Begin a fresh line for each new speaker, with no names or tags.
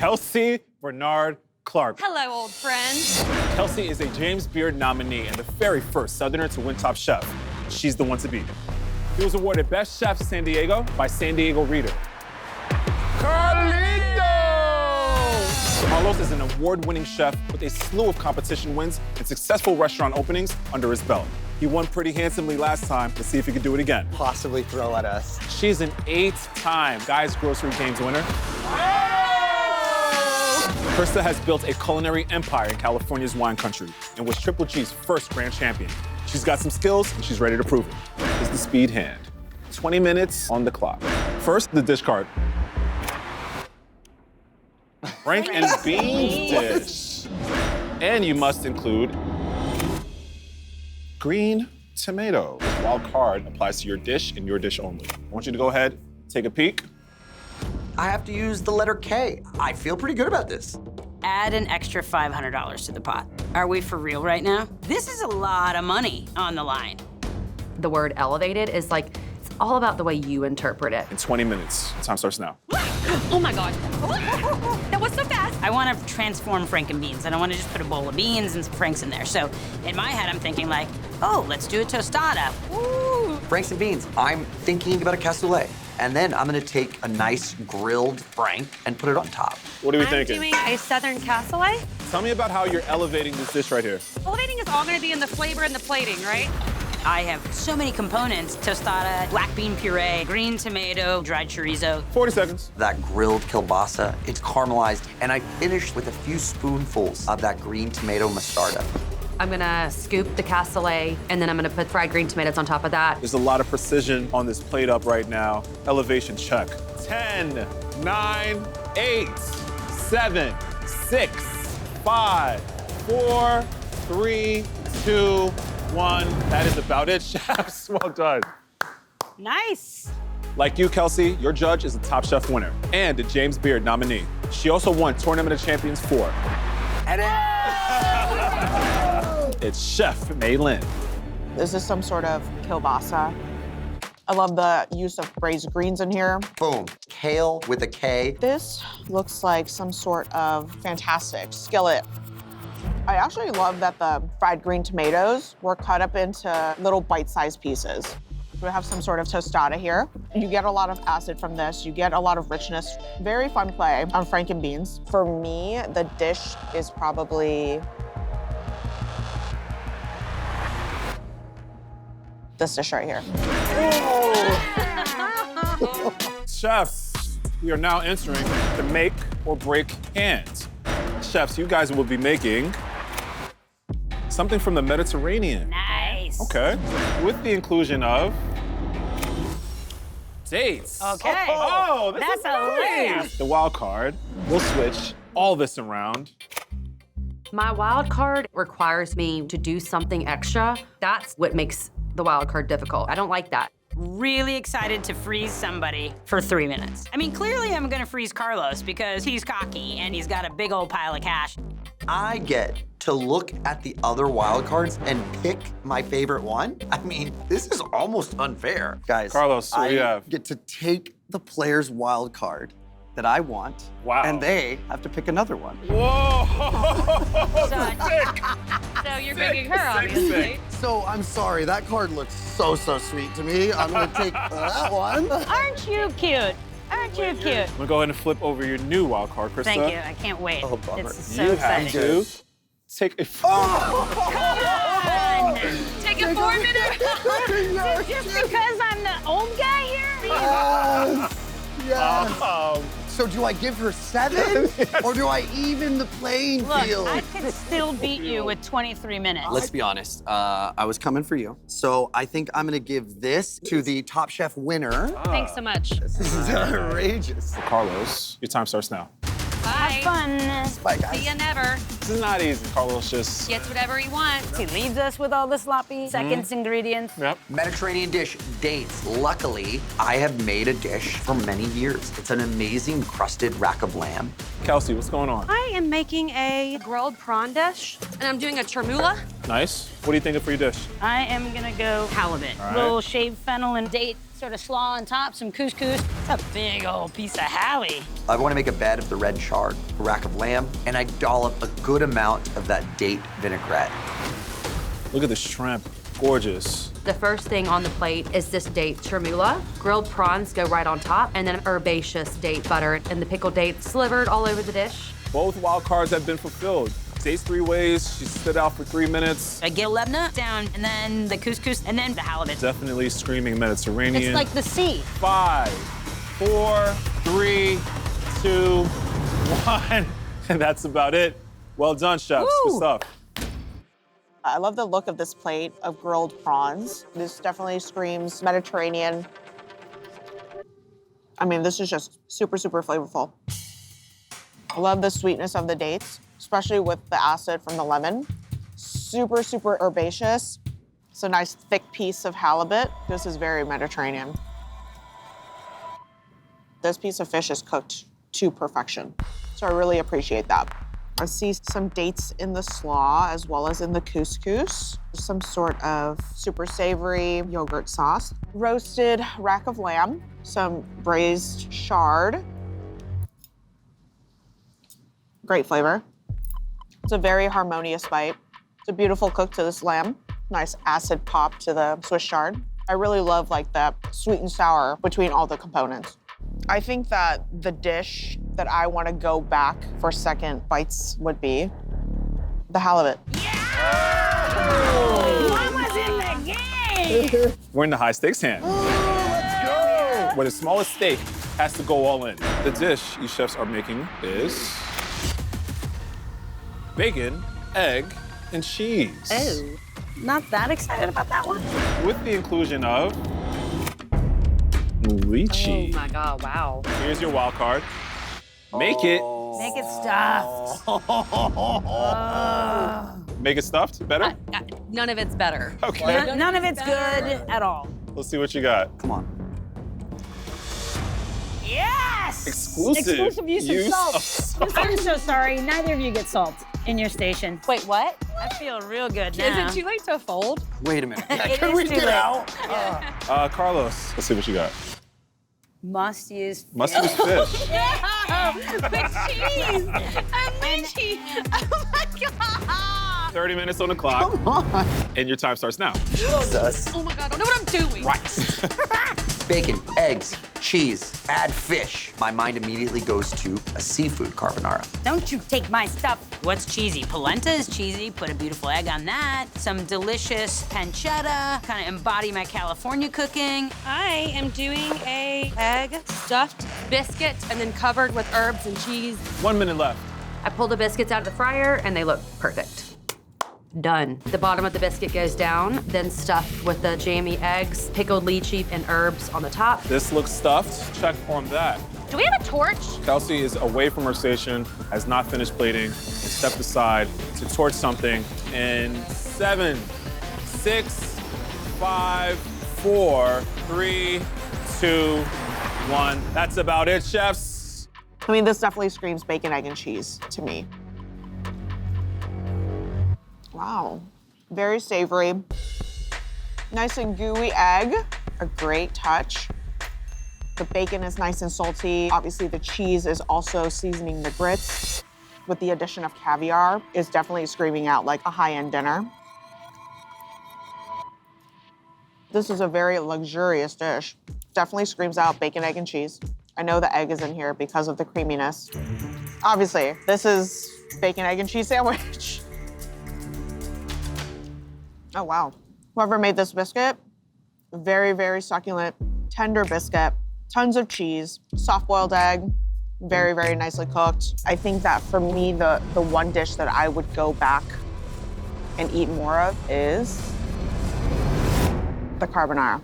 Kelsey Barnard Clark.
Hello, old friend.
Kelsey is a James Beard nominee and the very first Southerner to win Top Chef. She's the one to beat. He was awarded Best Chef San Diego by San Diego Reader. Carlitos! Carlos is an award-winning chef with a slew of competition wins and successful restaurant openings under his belt. He won pretty handsomely last time. Let's see if he can do it again.
Possibly throw at us.
She's an 8-time Guys Grocery Games winner. Crista has built a culinary empire in California's wine country and was Triple G's first grand champion. She's got some skills and she's ready to prove it. Is the speed hand. 20 minutes on the clock. First, the dish card. Franken-bean dish. And you must include green tomato. This wild card applies to your dish and your dish only. I want you to go ahead, take a peek.
I have to use the letter K. I feel pretty good about this.
Add an extra $500 to the pot. Are we for real right now? This is a lot of money on the line.
The word elevated is like, it's all about the way you interpret it.
In 20 minutes. Time starts now.
Oh my God. That was so fast.
I want to transform Franken-beans. I don't want to just put a bowl of beans and some Franks in there. So in my head, I'm thinking like, oh, let's do a tostada. Woo.
Franks and beans. I'm thinking about a cassoulet. And then I'm gonna take a nice grilled Frank and put it on top.
What are we
I'm
thinking?
doing a Southern cassoulet.
Tell me about how you're elevating this dish right here.
Elevating is all gonna be in the flavor and the plating, right?
I have so many components: tostada, black bean puree, green tomato, dried chorizo.
40 seconds.
That grilled kielbasa, it's caramelized, and I finish with a few spoonfuls of that green tomato mostarda.
I'm gonna scoop the cassoulet, and then I'm gonna put fried green tomatoes on top of that.
There's a lot of precision on this plate up right now. Elevation check. 10, 9, 8, 7, 6, 5, 4, 3, 2, 1. That is about it, chefs. Well done.
Nice.
Like you, Kelsey, your judge is a Top Chef winner and a James Beard nominee. She also won Tournament of Champions 4. It's Chef Mei Lin.
This is some sort of kielbasa. I love the use of braised greens in here.
Boom. Kale with a K.
This looks like some sort of fantastic skillet. I actually love that the fried green tomatoes were cut up into little bite-sized pieces. We have some sort of tostada here. You get a lot of acid from this. You get a lot of richness. Very fun play on Franken-beans. For me, the dish is probably this dish right here.
Chefs, we are now entering the make or break hand. Chefs, you guys will be making something from the Mediterranean.
Nice.
Okay. With the inclusion of dates.
Okay.
Oh, this
That's
is
a
nice. The wild card. We'll switch all this around.
My wild card requires me to do something extra. That's what makes the wild card difficult. I don't like that.
Really excited to freeze somebody for 3 minutes. I mean, clearly I'm gonna freeze Carlos because he's cocky and he's got a big old pile of cash.
I get to look at the other wild cards and pick my favorite one. I mean, this is almost unfair. Guys,
Carlos, what do you
I
have?
get to take the player's wild card that I want,
Wow.
and they have to pick another one.
Whoa!
So you're picking her, obviously.
So I'm sorry, that card looks so sweet to me. I'm gonna take that one.
Aren't you cute? Aren't you cute?
I'm gonna go ahead and flip over your new wild card, Krista.
Thank you, I can't wait.
Oh, bummer.
It's so
You
exciting.
have to take a.
Take a 4 minute.
Just because I'm the old guy here?
Yes. So do I give her 7, or do I even the playing
Look,
field?
I could still beat you with 23 minutes.
Let's be honest, I was coming for you. So I think I'm gonna give this to the Top Chef winner.
Thanks so much.
This is outrageous.
Carlos, your time starts now.
Bye.
Fun.
Bye, guys.
See ya never.
This is not easy. Carlos just...
Gets whatever he wants.
He leaves us with all the sloppy seconds ingredients.
Yep.
Mediterranean dish, dates. Luckily, I have made a dish for many years. It's an amazing crusted rack of lamb.
Kelsey, what's going on?
I am making a grilled prawn dish, and I'm doing a chermoula.
Nice. What are you thinking for your dish?
I am gonna go halibut.
All right.
Little shaved fennel and date sort of slaw on top, some couscous. It's a big old piece of hallie.
I want to make a bed of the red chard, a rack of lamb, and I dollop a good amount of that date vinaigrette.
Look at the shrimp. Gorgeous.
The first thing on the plate is this date chermoula. Grilled prawns go right on top, and then herbaceous date butter and the pickled date slivered all over the dish.
Both wild cards have been fulfilled. Dates 3 ways. She stood out for 3 minutes.
I get lebna down, and then the couscous, and then the halibut.
Definitely screaming Mediterranean.
It's like the sea.
5, 4, 3, 2, 1. And that's about it. Well done, chefs. Good
Woo.
stuff.
I love the look of this plate of grilled prawns. This definitely screams Mediterranean. I mean, this is just super, super flavorful. I love the sweetness of the dates, especially with the acid from the lemon. Super, super herbaceous. It's a nice thick piece of halibut. This is very Mediterranean. This piece of fish is cooked to perfection. So I really appreciate that. I see some dates in the slaw as well as in the couscous. Some sort of super savory yogurt sauce. Roasted rack of lamb, some braised chard. Great flavor. It's a very harmonious bite. It's a beautiful cook to this lamb. Nice acid pop to the Swiss chard. I really love like that sweet and sour between all the components. I think that the dish that I want to go back for second bites would be the halibut.
I was in the game!
We're in the high stakes hand. Let's go! Where the smallest steak has to go all in. The dish you chefs are making is bacon, egg, and cheese.
Oh, not that excited about that one.
With the inclusion of lychee.
Oh my God, wow.
Here's your wild card. Make it.
Make it stuffed.
Make it stuffed? Better?
None of it's better.
Okay.
None of it's good at all.
Let's see what you got.
Come on.
Yes!
Exclusive
use of salt. I'm so sorry. Neither of you get salt in your station.
Wait, what?
I feel real good now.
Is it too late to fold?
Wait a minute.
It
Can
is
we
too
get
late.
out?
Carlos, let's see what you got.
Must use.
Must use fish.
With cheese and lychee. Oh my God.
30 minutes on the clock.
Come on.
And your time starts now.
Jesus.
Oh my God, I don't know what I'm doing.
Right. Bacon, eggs, cheese, add fish. My mind immediately goes to a seafood carbonara.
Don't you take my stuff. What's cheesy? Polenta is cheesy. Put a beautiful egg on that. Some delicious pancetta. Kind of embody my California cooking.
I am doing a egg stuffed biscuit and then covered with herbs and cheese.
1 minute left.
I pulled the biscuits out of the fryer and they look perfect. Done. The bottom of the biscuit goes down, then stuffed with the jammy eggs, pickled lychee, and herbs on the top.
This looks stuffed. Check on that.
Do we have a torch?
Kelsey is away from her station, has not finished plating, and stepped aside to torch something in 7, 6, 5, 4, 3, 2, 1. That's about it, chefs.
I mean, this definitely screams bacon, egg, and cheese to me. Wow, very savory. Nice and gooey egg, a great touch. The bacon is nice and salty. Obviously, the cheese is also seasoning the grits. With the addition of caviar, it's definitely screaming out like a high-end dinner. This is a very luxurious dish. Definitely screams out bacon, egg, and cheese. I know the egg is in here because of the creaminess. Obviously, this is bacon, egg, and cheese sandwich. Oh, wow. Whoever made this biscuit, very, very succulent, tender biscuit, tons of cheese, soft-boiled egg, very, very nicely cooked. I think that for me, the one dish that I would go back and eat more of is the carbonara.